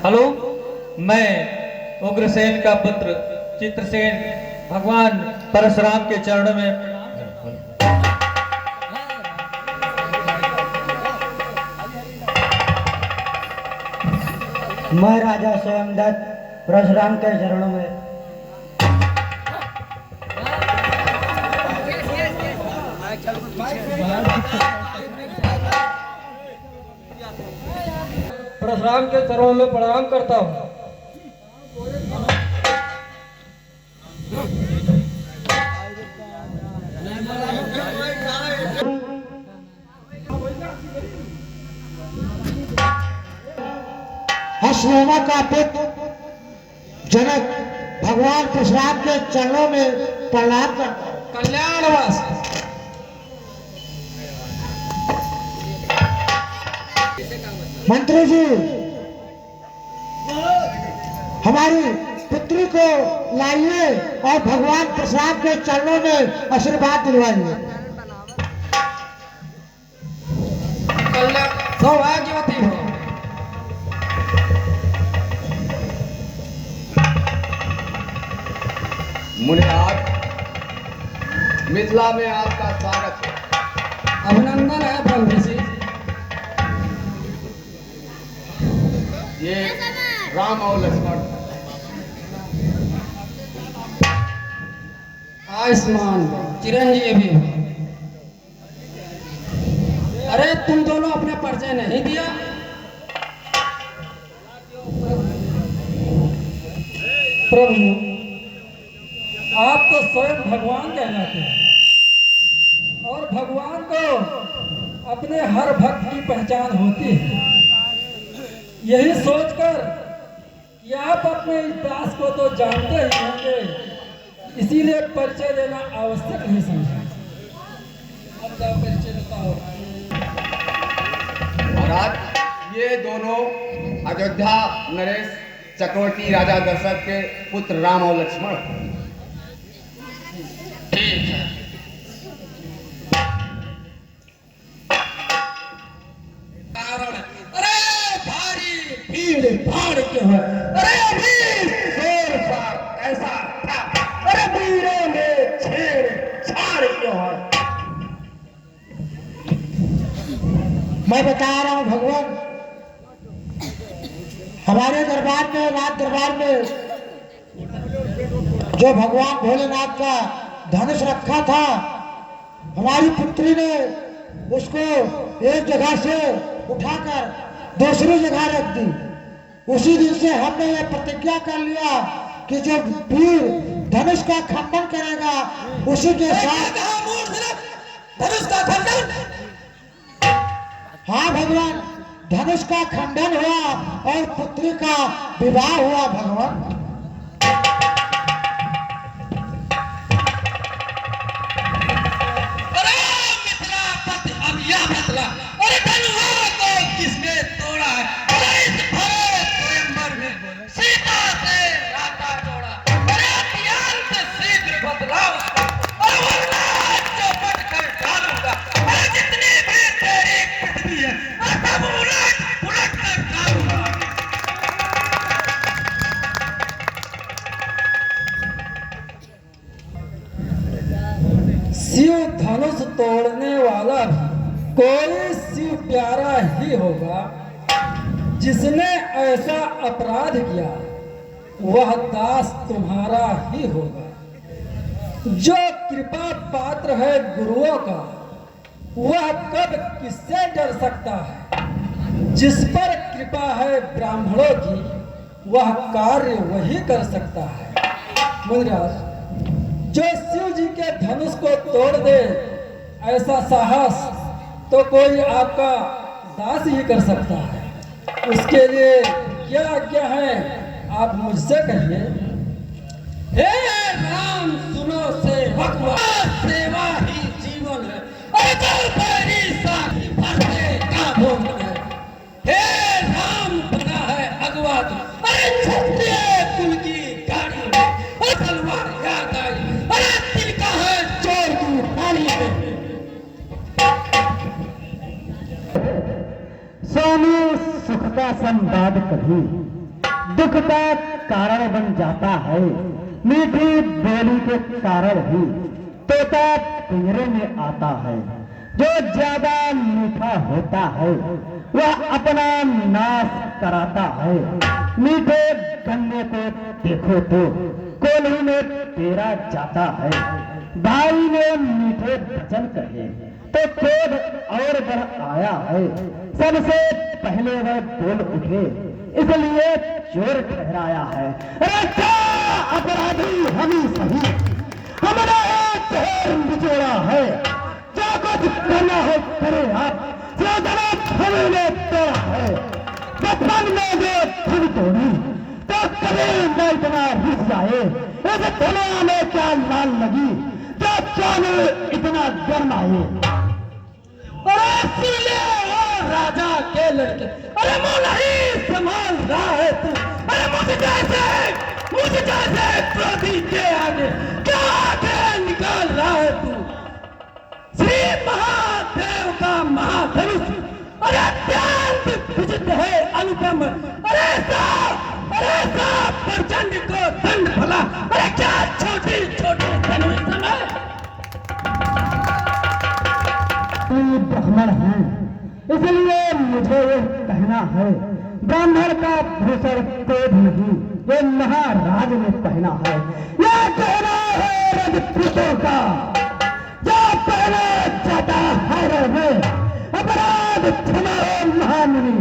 Hello, मैं उग्रसेन का पुत्र चित्रसेन भगवान परशुराम के चरणों में प्रणाम करता हूँ। मैं राजा स्वयंदत्त परशुराम के चरणों में परशुराम के चरणों में प्रणाम करता हूँ। हसनैना का पुत्र जनक भगवान परशुराम के चरणों में प्रणाम करता हूँ। कल्याणवास मंत्री जी, हमारी पुत्री को लाइए और भगवान परशुराम के चरणों में आशीर्वाद दिलवाइए। सौभाग्यवती हो। मुनिराज, मिथिला में आपका स्वागत है। अभिनंदन है ब्रह्म ऋषि। ये राम और लक्ष्मण आयुष्मान चिरंजीवी हो। अरे तुम दोनों अपना परिचय नहीं दिया। प्रभु, आप तो स्वयं भगवान कहलाते हैं और भगवान को अपने हर भक्त की पहचान होती है। यही सोचकर कि आप अपने इस दास को तो जानते ही होंगे, इसीलिए परिचय देना आवश्यक नहीं समझा। अब तो परिचय बताओ। महाराज, ये दोनों अयोध्या नरेश चक्रवर्ती राजा दशरथ के पुत्र राम और लक्ष्मण। ठीक है। कारण अरे भारी भीड़ भाड़ क्यों है? अरे अभी शोर शराब ऐसा था। अरे भीड़ों में छेड़ छाड़ क्यों है? मैं बता रहा हूँ भगवान, हमारे दरबार में, राज दरबार में जो भगवान भोलेनाथ का धनुष रखा था, हमारी पुत्री ने उसको एक जगह से उठाकर दूसरी जगह रख दी। उसी दिन से हमने ये प्रतिज्ञा कर लिया कि जब वीर धनुष का खंडन करेगा उसी के साथ। धनुष का खंडन? हाँ भगवान, धनुष का खंडन हुआ और पुत्री का विवाह हुआ भगवान। अरे मिथिला पति, अब यह मिथिला, अरे धनुहा को किसने तोड़ा है? अरे इस भरे स्वयंवर में सीता से नाता जोड़ा। अरे अत्यंत शीघ्र बदलाव उसका, और वरना चौपट कर डालूंगा। अरे जितनी भी तेरी पृथ्वी है, सब उलट पुलट कर डालूंगा। शिव धनुष तोड़ने वाला भी कोई शिव प्यारा ही होगा। जिसने ऐसा अपराध किया वह दास तुम्हारा ही होगा। जो कृपा पात्र है गुरुओं का, वह कब किससे डर सकता है? जिस पर कृपा है ब्राह्मणों की, वह कार्य वही कर सकता है। मुनिराज, जो शिव जी के धनुष को तोड़ दे, ऐसा साहस तो कोई आपका दास ही कर सकता है। उसके लिए क्या आज्ञा है, आप मुझसे कहिए। हे राम सुनो सेवक, सेवा ही जीवन है। अगर पैरी साथी भरते का भोजन है। हे राम बना है अगवा तू, अरे क्षत्रिय कुल की गाड़ी में और तलवार याद आई। अरे तिनका है चोर की पानी में। सोनू सुख का संवाद कभी दुख का कारण बन जाता है। मीठी बोली के कारण ही तोता पिंजरे में आता है। जो ज्यादा मीठा होता है वह अपना नाश कराता है। मीठे गन्ने को देखो तो कोल्हू में पेरा जाता है। भाई ने मीठे वचन कहे तो क्रोध और बढ़ आया है। सबसे पहले वह बोल उठे इसलिए चोर ठहराया है। अरे क्या अपराधी हम ही सही, हमारा एक ढेर निचोड़ा है। जो कुछ करना हो करे आप, जो जनाब हमें तोड़ा है। बचपन में जो धन तोड़ी तो कभी न इतना रुक जाए। इस दुनिया में क्या लाल लगी जो चालू इतना गर्म आए। अरे सुनिए ओ राजा के लड़के, अरे मुंह नहीं संभाल रहा है तू। अरे मुझे जैसे क्रोधी के आगे क्या आगे निकाल रहा है तू। श्री महादेव का महाधनुष, अरे अत्यंत विचित्र है अनुपम। अरे साहब प्रचंड को दंड भला। अरे क्या छोटी छोटी धनुष में ब्राह्मण है इसलिए मुझे यह कहना है। ब्राह्मण का भूषण क्रोध नहीं ये महाराज ने पहना है। यह कहना है राजपूतों का जो पहना जाता है में अपराध क्षमा महामुनि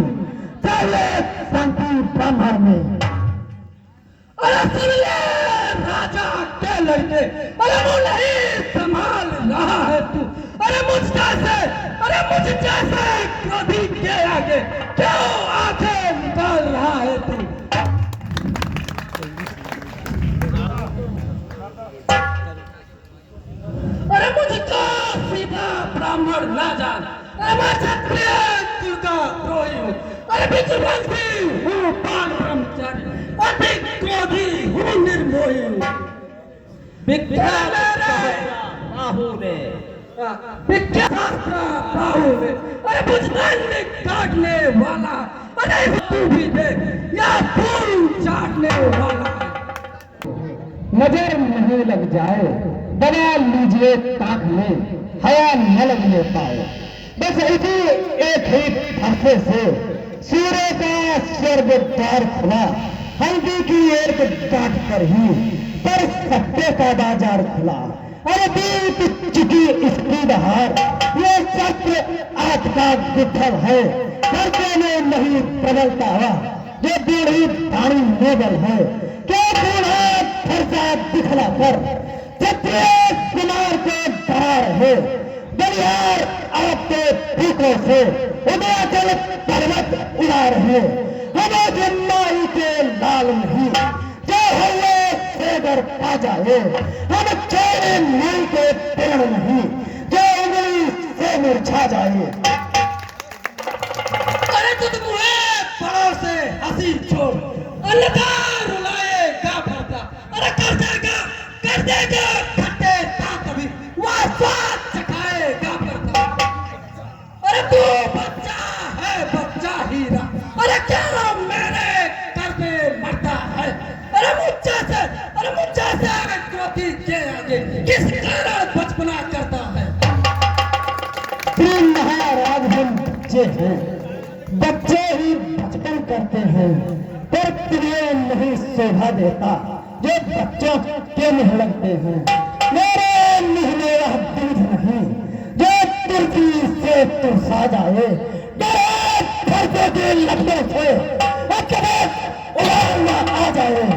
चले शांति ब्राह्मण में। अरे सुन ले राजा के लड़के, अरे मुंह नहीं संभाल रहा है तू। अरे मुझ जैसे क्रोधी के आगे क्यों आंखें निकाल रहा है तू। अरे मुझको सीधा ब्राह्मण ना जान। अरे मैं क्षत्रिय कुल का द्रोही हूँ। अरे विद्वांसी हूँ बाल ब्रह्मचारी, अति क्रोधी हूँ निर्मोही हूँ। अरे बुजदंड काटने वाला, अरे तू भी देख या फूल चाटने वाला। नजर नहीं लग जाए बना लीजिए ताक में, हया न लगने पाए। बस इसी एक ही फरसे से सूर्य का स्वर्ग द्वार खुला। हल्दी की एक गांठ पर ही पर सत्य का बाजार खुला। अरे बीत चुकी इसकी बहार, ये सत्य आज का गुत्थल है। करते में नहीं बदलता हुआ जो बूढ़ी पानी नोबल है। क्या बूढ़ा फरसा दिखला कर क्षत्रिय कुमार को डरा रहे। बलिहार आपके फूकों से उदयाचल पर्वत उड़ा रहे। हमें जन्माई के लाल नहीं जो हुए सेगर पा जाए। हम चोरी नहीं के पेड़ नहीं जो उंगली से मुरझा जाए। अरे तुम मुझे बड़ों से हंसी छोड़, अन्यथा रुलाएगा भरता। अरे कर देगा खट्टे था कभी वह स्वाद चखाएगा भरता। अरे तू बच्चा है बच्चा हीरा, अरे क्या मेरे करते मरता है। अरे मुझे से क्रोधी के आगे किस कारण बचपना करता है। महाराज हम बच्चे हैं, बच्चे ही बचपन करते हैं। पर तुम्हें नहीं शोभा देता जो बच्चों के मुँह लगते हैं। मेरे मुँह में वह दूध नहीं जो तुर्की से तुरसा जाए। डरे फरसों के लफ्जों से कभी उड़ाना आ जाए।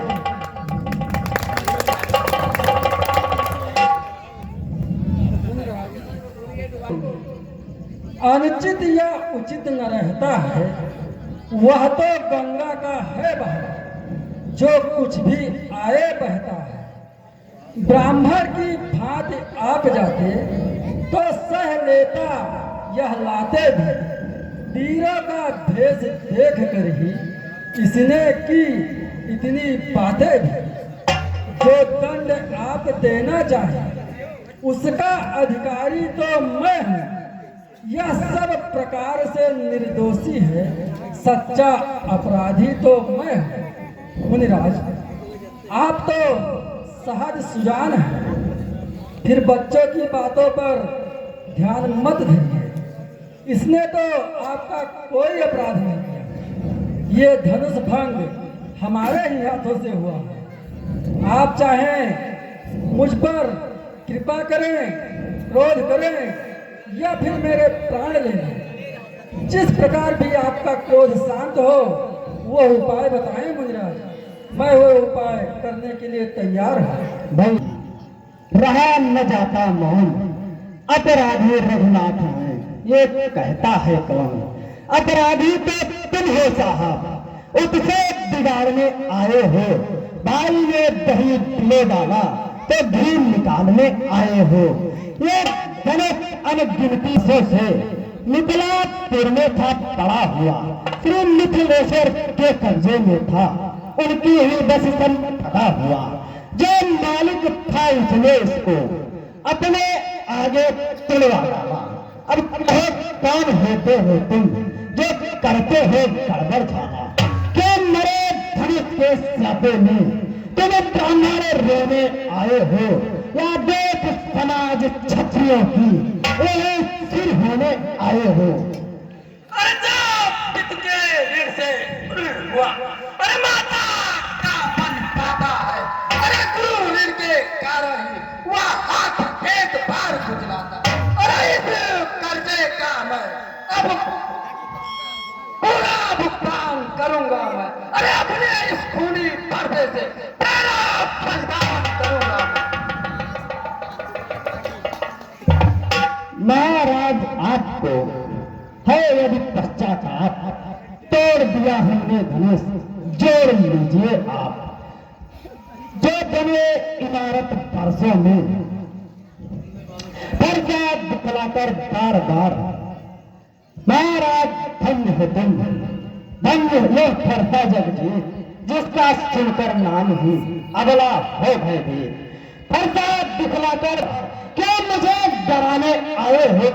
अनुचित या उचित न रहता है वह तो गंगा का है बहाव, जो कुछ भी आए बहता है। ब्राह्मण की भांति आप जाते तो सह लेता यह लाते भी। वीरों का भेष देख कर ही इसने की इतनी बातें भी। जो दंड आप देना चाहे उसका अधिकारी तो मैं हूँ। यह सब प्रकार से निर्दोषी है, सच्चा अपराधी तो मैं हूँ। मुनिराज, आप तो सहज सुजान हैं, फिर बच्चों की बातों पर ध्यान मत दीजिए। इसने तो आपका कोई अपराध नहीं किया। ये धनुष भंग हमारे ही हाथों से हुआ है। आप चाहें मुझ पर कृपा करें, क्रोध करें या फिर मेरे प्राण ले लें। जिस प्रकार भी आपका क्रोध शांत हो वो उपाय बताएं मुनिराज। मैं वो उपाय करने के लिए तैयार हूँ। भाई, रहा न जाता मौन, अपराधी रघुनाथ हैं, ये कहता है कौन? अपराधी तो तुम हो साहब, उससे बिगाड़ने आए हो। भाई ये दही पिले डाला तो घी निकालने आए हो। ये धनुष अनगिनती से निकला पुर में था पड़ा हुआ, श्री मिथिलेश्वर के कब्जे में था, उनकी ही बस सन पड़ा हुआ। जो मालिक था इसने इसको अपने आगे तुलवा डाला। अब कहो कौन होते हो तुम जो करते हो गड़बड़ खाना? क्यों मरे धनुष के स्यापे में तुम हमारे रोने आए हो? या देख समाज छत्रियों की सिर होने आए हो? अरे ऋण से हुआ, अरे माता का मन पाता है, अरे गुरु ऋण के कारण ही वह हाथ एक बार खुजलाता। अरे इस कर्जे का मैं अब पूरा भुगतान करूंगा। मैं अरे अपने इस खूनी पर्दे से तेरा भुगतान करूंगा। महाराज आपको है यदि पश्चाताप, तोड़ दिया हमने धनुष, जोड़ लीजिए आप। जो बने इमारत परसों में पर्चा दिखलाकर बार बार, महाराज धन्य हो तुम, धन्य ये फरता जगजीत जिसका सुनकर नाम ही अबला हो गए भी। फरता दिखलाकर क्या मुझे डराने आए हो?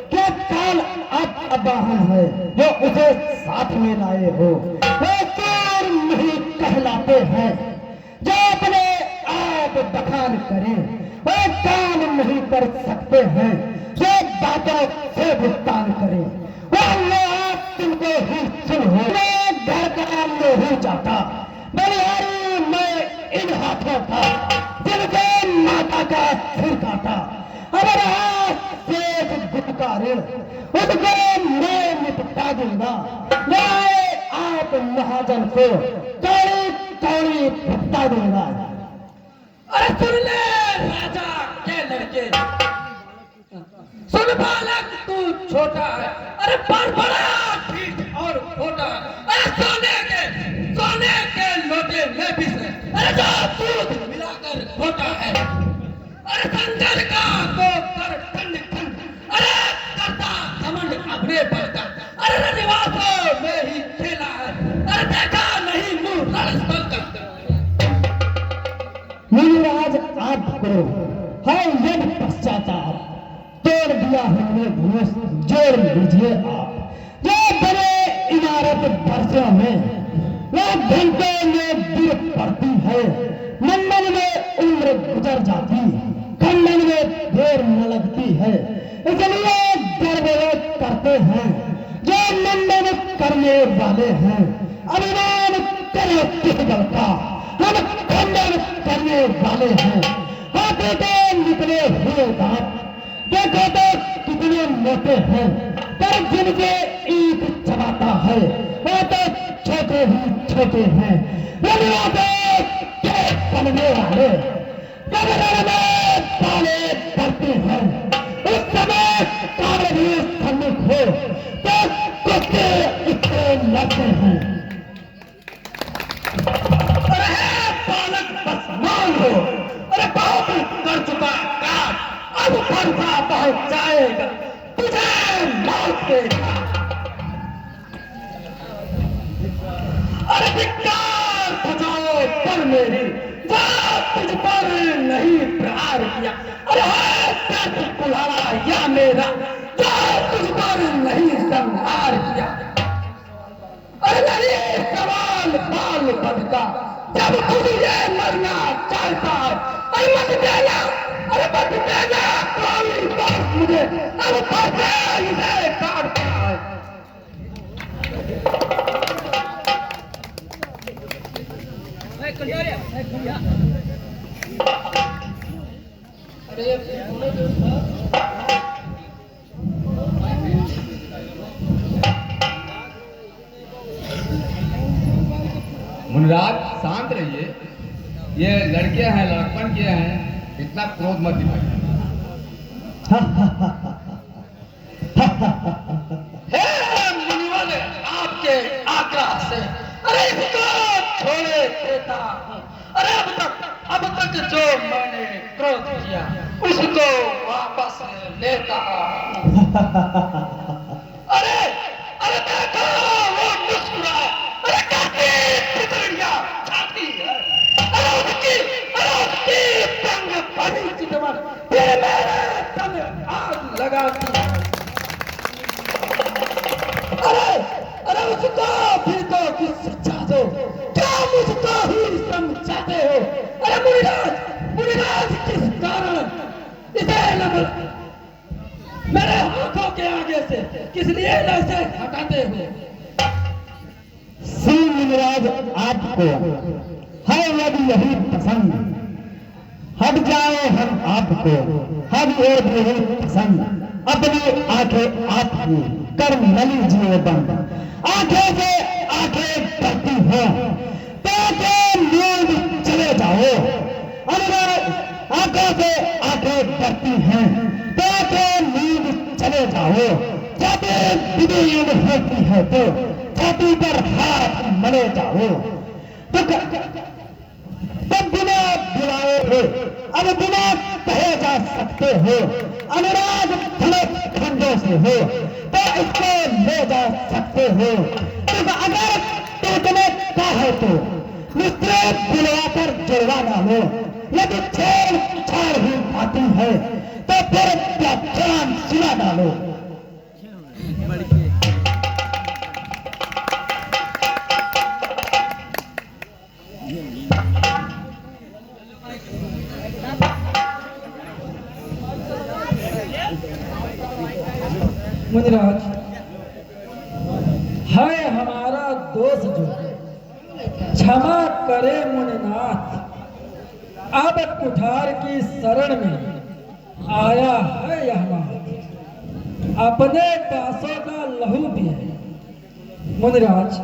क्या काल आप वाहन है जो उसे साथ में लाए हो? वो चोर नहीं कहलाते हैं जो अपने आप बखान करें, वो काम नहीं कर सकते हैं जो बातों से भुगतान करें। वो आप तुमको ही सुन हो, घर का नहीं जाता। बलिहारी मैं इन हाथों का जिनसे माता का सिर काटा, अगर हाथ से गुटका ऋण उसको मैं निपटा दूंगा। मैं आप महाजन को कौड़ी कौड़ी भुगता दूंगा। अरे सुन ले राजा के लड़के, सुन बालक तू छोटा है, अरे पर बड़ा ठीक और खोटा। अरे सोने के लोटे में भी से अरे जो दूध मिलाकर खोटा है। अरे संजर का तो कर ठंड ठंड, अरे करता घमंड अपने पर का। अरे निवासों में ही खेला है, अरे देखा नहीं मुंह लड़स कर। मुनिराज आपको है यदि पश्चाताप, तोड़ दिया हमने धनुष, जोड़ लीजिए आप। जो बड़े इमारत वर्षों में वो घंटों में गिर पड़ती है, मंडल में उम्र गुजर जाती, खंडन में देर न लगती है। इसलिए गर्वरोध करते हैं जो मंडन करने वाले हैं। अभिमान करो किस दल का, हम खंडन करने वाले हैं। हाथों से निकले हुए दांत देखो तो कितने मोटे हैं, पर जिनके ईट चबाता है वो तो छोटे ही छोटे हैं। बनने वाले पाले करते हैं, उस समय काले भी सम्मुख हो तो कुत्ते इससे लड़ते हैं। हो, अरे बहुत कर चुका काम, अब फरसा पहुंच जाएगा, तुझे मौत देगा। अरे धिक्कार बजाओ पर मेरी, जो तुझ पर नहीं प्रहार किया। अरे कुल्हाड़ा या मेरा, जो तुझ पर नहीं संहार किया। अरे नहीं सवाल बाल भटका, जब खुद ये मरना चाहता है। अरे मत देना, अरे मत देना कोई बात मुझे, अब फंसे इसे काटता है। मुनिराज शांत रहिए, ये लड़के हैं, लड़कपन के हैं, इतना क्रोध मत दिखाइए। हे मुनिवर, आपके आग्रह से अरे इसको छोड़े देता हूँ। अरे अब तक जो मैंने क्रोध किया उसको वापस लेता हूँ। अरे अरे देखो वो मुस्कुरा, अरे काफी तितलियां छाती है। अरे उसकी तंग भरी चितवन फिर मेरे तन आग लगाती है। अरे उसको भी तो कुछ शिक्षा दो, क्या मुझको ही समझाते हो? अरे मुनिराज किस कारण इसे मेरे आंखों के आगे से किस लिए ऐसे हटाते हो? श्री मुनिराज आपको है यदि यही पसंद, हट जाए हम आपको, हम और यही पसंद। अपनी आंखें आपकी कर न लीजिए बंद, आंखें से आंखें भरती हो तो नींद चले जाओ। अगर आंखों से आंखें भरती हैं तो नींद चले जाओ। जब नींद होती है तो छाती पर हाथ मले जाओ। तो बिना बुलाए हो, अब बिना कहे जा सकते हो। अनुराग धनुष खंडों से हो तो इसको ले जा सकते हो। तो अगर टूटने का है तो मिस्त्री बुलवाकर जुड़वा ना लो। यदि छेड़छाड़ ही आती है तो फिर व्याख्यान सुना डालो। मुनिराज, है हमारा दोष जो क्षमा करे मुनिनाथ। अब कुठार की शरण में आया है यह नाथ, अपने दासों का लहू भी है। मुनिराज,